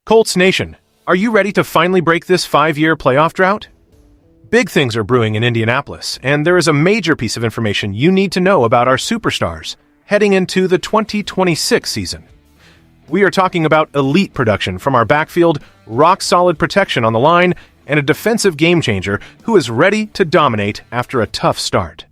Colts Nation, are you ready to finally break this 5-year playoff drought? Big things are brewing in Indianapolis, and there is a major piece of information you need to know about our superstars heading into the 2026 season. We are talking about elite production from our backfield, rock-solid protection on the line, and a defensive game-changer who is ready to dominate after a tough start.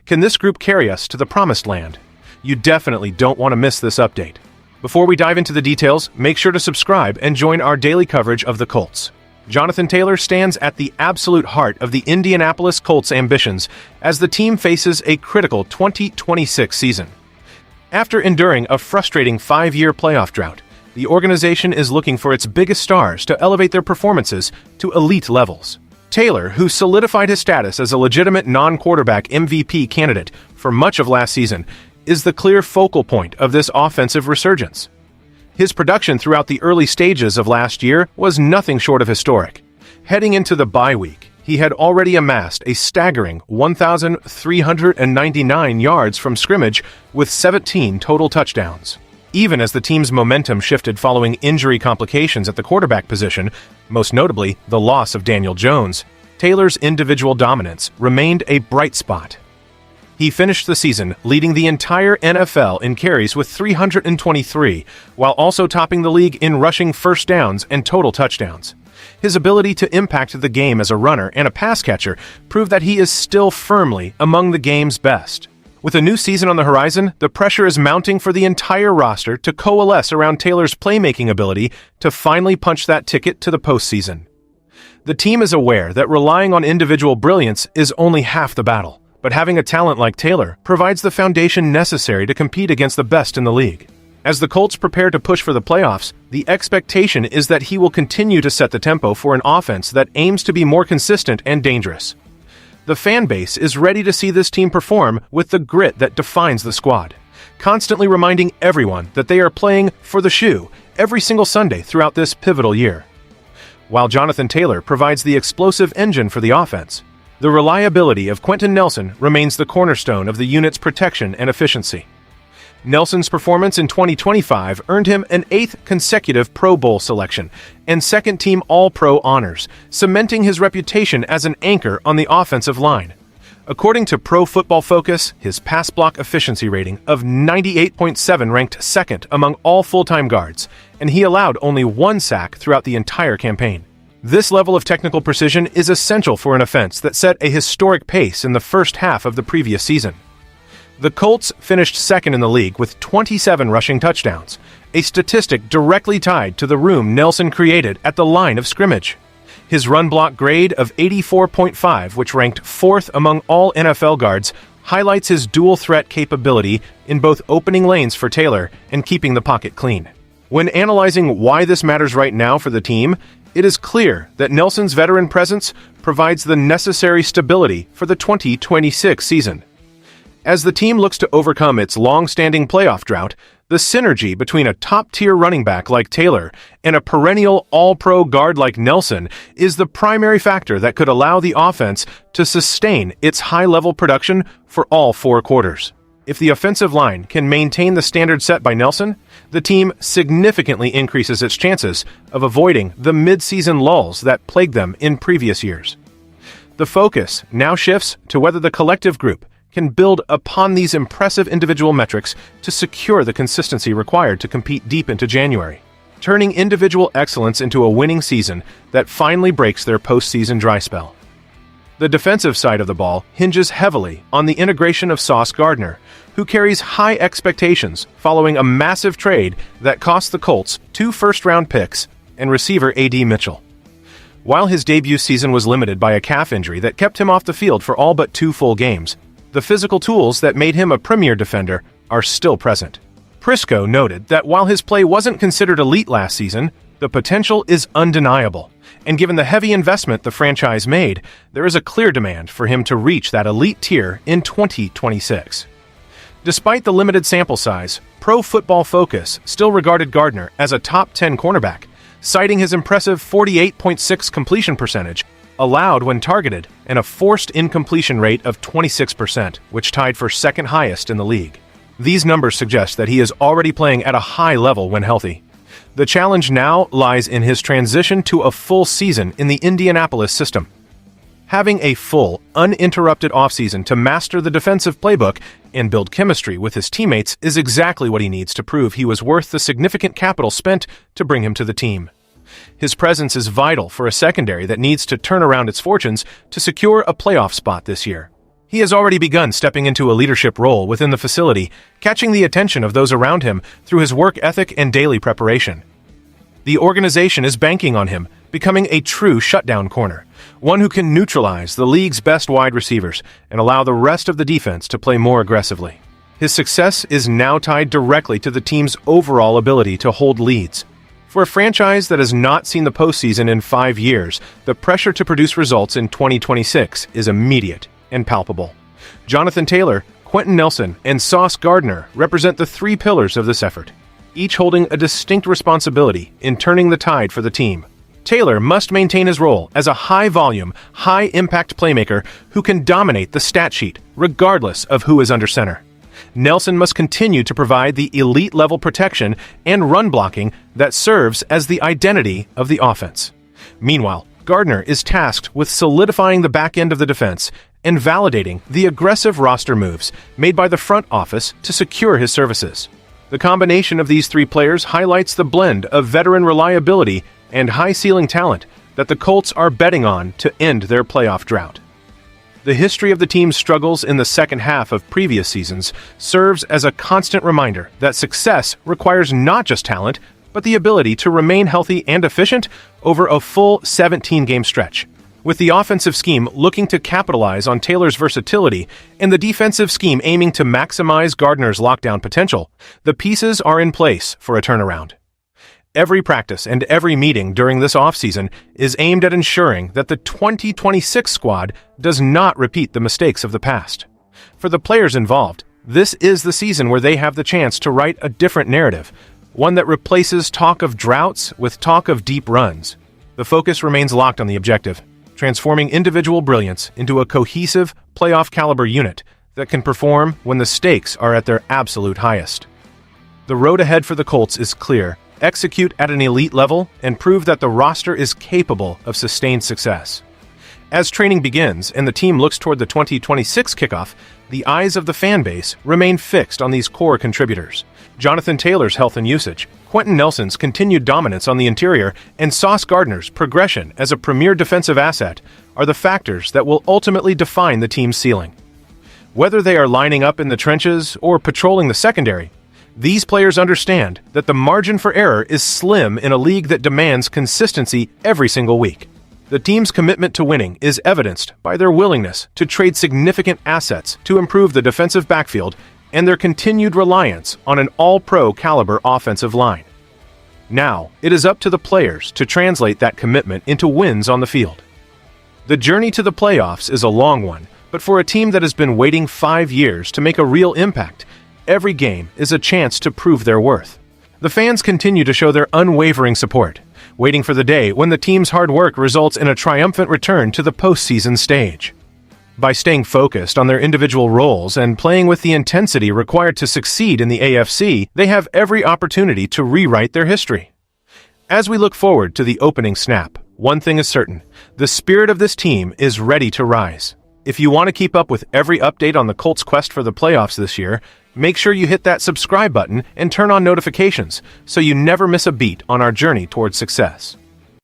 Can this group carry us to the promised land? You definitely don't want to miss this update. Before we dive into the details, make sure to subscribe and join our daily coverage of the Colts. Jonathan Taylor stands at the absolute heart of the Indianapolis Colts' ambitions as the team faces a critical 2026 season. After enduring a frustrating 5-year playoff drought, the organization is looking for its biggest stars to elevate their performances to elite levels. Taylor, who solidified his status as a legitimate non-quarterback MVP candidate for much of last season, is the clear focal point of this offensive resurgence. His production throughout the early stages of last year was nothing short of historic. Heading into the bye week, he had already amassed a staggering 1,399 yards from scrimmage with 17 total touchdowns. Even as the team's momentum shifted following injury complications at the quarterback position, most notably the loss of Daniel Jones, Taylor's individual dominance remained a bright spot. He finished the season leading the entire NFL in carries with 323, while also topping the league in rushing first downs and total touchdowns. His ability to impact the game as a runner and a pass catcher proved that he is still firmly among the game's best. With a new season on the horizon, the pressure is mounting for the entire roster to coalesce around Taylor's playmaking ability to finally punch that ticket to the postseason. The team is aware that relying on individual brilliance is only half the battle. But having a talent like Taylor provides the foundation necessary to compete against the best in the league. As the Colts prepare to push for the playoffs, the expectation is that he will continue to set the tempo for an offense that aims to be more consistent and dangerous. The fan base is ready to see this team perform with the grit that defines the squad, constantly reminding everyone that they are playing for the shoe every single Sunday throughout this pivotal year. While Jonathan Taylor provides the explosive engine for the offense, the reliability of Quentin Nelson remains the cornerstone of the unit's protection and efficiency. Nelson's performance in 2025 earned him an 8th consecutive Pro Bowl selection and second-team All-Pro honors, cementing his reputation as an anchor on the offensive line. According to Pro Football Focus, his pass block efficiency rating of 98.7 ranked second among all full-time guards, and he allowed only 1 sack throughout the entire campaign. This level of technical precision is essential for an offense that set a historic pace in the first half of the previous season. The Colts finished second in the league with 27 rushing touchdowns, a statistic directly tied to the room Nelson created at the line of scrimmage. His run block grade of 84.5, which ranked 4th among all NFL guards, highlights his dual threat capability in both opening lanes for Taylor and keeping the pocket clean. When analyzing why this matters right now for the team, it is clear that Nelson's veteran presence provides the necessary stability for the 2026 season. As the team looks to overcome its long-standing playoff drought, the synergy between a top-tier running back like Taylor and a perennial all-pro guard like Nelson is the primary factor that could allow the offense to sustain its high-level production for all 4 quarters. If the offensive line can maintain the standard set by Nelson, the team significantly increases its chances of avoiding the mid-season lulls that plagued them in previous years. The focus now shifts to whether the collective group can build upon these impressive individual metrics to secure the consistency required to compete deep into January, turning individual excellence into a winning season that finally breaks their postseason dry spell. The defensive side of the ball hinges heavily on the integration of Sauce Gardner, who carries high expectations following a massive trade that cost the Colts 2 first-round picks and receiver A.D. Mitchell. While his debut season was limited by a calf injury that kept him off the field for all but 2 full games, the physical tools that made him a premier defender are still present. Prisco noted that while his play wasn't considered elite last season, the potential is undeniable, and given the heavy investment the franchise made, there is a clear demand for him to reach that elite tier in 2026. Despite the limited sample size, Pro Football Focus still regarded Gardner as a top 10 cornerback, citing his impressive 48.6 completion percentage, allowed when targeted, and a forced incompletion rate of 26%, which tied for second highest in the league. These numbers suggest that he is already playing at a high level when healthy. The challenge now lies in his transition to a full season in the Indianapolis system. Having a full, uninterrupted offseason to master the defensive playbook and build chemistry with his teammates is exactly what he needs to prove he was worth the significant capital spent to bring him to the team. His presence is vital for a secondary that needs to turn around its fortunes to secure a playoff spot this year. He has already begun stepping into a leadership role within the facility, catching the attention of those around him through his work ethic and daily preparation. The organization is banking on him, becoming a true shutdown corner, one who can neutralize the league's best wide receivers and allow the rest of the defense to play more aggressively. His success is now tied directly to the team's overall ability to hold leads. For a franchise that has not seen the postseason in 5 years, the pressure to produce results in 2026 is immediate and palpable. Jonathan Taylor, Quentin Nelson, and Sauce Gardner represent the 3 pillars of this effort, each holding a distinct responsibility in turning the tide for the team. Taylor must maintain his role as a high-volume, high-impact playmaker who can dominate the stat sheet regardless of who is under center. Nelson must continue to provide the elite-level protection and run blocking that serves as the identity of the offense. Meanwhile, Gardner is tasked with solidifying the back end of the defense and validating the aggressive roster moves made by the front office to secure his services. The combination of these 3 players highlights the blend of veteran reliability and high-ceiling talent that the Colts are betting on to end their playoff drought. The history of the team's struggles in the second half of previous seasons serves as a constant reminder that success requires not just talent, but the ability to remain healthy and efficient over a full 17-game stretch. With the offensive scheme looking to capitalize on Taylor's versatility and the defensive scheme aiming to maximize Gardner's lockdown potential, the pieces are in place for a turnaround. Every practice and every meeting during this offseason is aimed at ensuring that the 2026 squad does not repeat the mistakes of the past. For the players involved, this is the season where they have the chance to write a different narrative, one that replaces talk of droughts with talk of deep runs. The focus remains locked on the objective, transforming individual brilliance into a cohesive, playoff-caliber unit that can perform when the stakes are at their absolute highest. The road ahead for the Colts is clear. Execute at an elite level and prove that the roster is capable of sustained success. As training begins and the team looks toward the 2026 kickoff, the eyes of the fan base remain fixed on these core contributors. Jonathan Taylor's health and usage, Quentin Nelson's continued dominance on the interior, and Sauce Gardner's progression as a premier defensive asset are the factors that will ultimately define the team's ceiling. Whether they are lining up in the trenches or patrolling the secondary, these players understand that the margin for error is slim in a league that demands consistency every single week. The team's commitment to winning is evidenced by their willingness to trade significant assets to improve the defensive backfield and their continued reliance on an all-pro caliber offensive line. Now, it is up to the players to translate that commitment into wins on the field. The journey to the playoffs is a long one, but for a team that has been waiting 5 years to make a real impact, every game is a chance to prove their worth. The fans continue to show their unwavering support, waiting for the day when the team's hard work results in a triumphant return to the postseason stage. By staying focused on their individual roles and playing with the intensity required to succeed in the AFC, they have every opportunity to rewrite their history. As we look forward to the opening snap, one thing is certain: the spirit of this team is ready to rise. If you want to keep up with every update on the Colts' quest for the playoffs this year, make sure you hit that subscribe button and turn on notifications so you never miss a beat on our journey towards success.